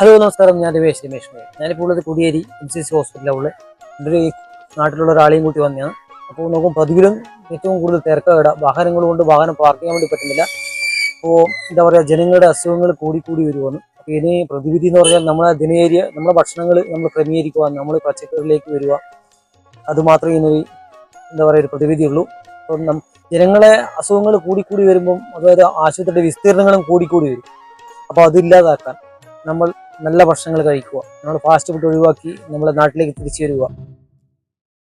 Hello നമസ്കാരം, ഞാൻ രമേശ് ഞാനിപ്പോൾ ഉള്ളത് കോടിയേരി MCC ഹോസ്പിറ്റലിലുള്ള എൻ്റെ ഒരു നാട്ടിലുള്ള ഒരാളെയും കൂട്ടി വന്നതാണ്. അപ്പോൾ നോക്കും പതിവിലും ഏറ്റവും കൂടുതൽ തിരക്കട വാഹനങ്ങൾ കൊണ്ട് വാഹനം പാർക്ക് ചെയ്യാൻ വേണ്ടി പറ്റുന്നില്ല. അപ്പോൾ എന്താ പറയുക, ജനങ്ങളുടെ അസുഖങ്ങൾ കൂടി വരുവാണ്. അപ്പോൾ ഇനി പ്രതിവിധി എന്ന് പറഞ്ഞാൽ നമ്മളെ ദിനേരിയ നമ്മുടെ ഭക്ഷണങ്ങൾ നമ്മൾ ക്രമീകരിക്കുക, നമ്മൾ പച്ചക്കറികളിലേക്ക് വരിക. അതുമാത്രമേ ഇതിനൊരു എന്താ പറയുക ഒരു പ്രതിവിധിയുള്ളൂ. അപ്പം ജനങ്ങളെ അസുഖങ്ങൾ കൂടി വരുമ്പം അതായത് ആശുപത്രിയുടെ വിസ്തീർണങ്ങളും കൂടി വരും. അപ്പോൾ അതില്ലാതാക്കാൻ നമ്മൾ നല്ല ഭക്ഷണങ്ങൾ കഴിക്കുക, നമ്മൾ ഫാസ്റ്റ് ഫുഡ് ഒഴിവാക്കി നമ്മുടെ നാട്ടിലേക്ക് തിരിച്ചു വരിക.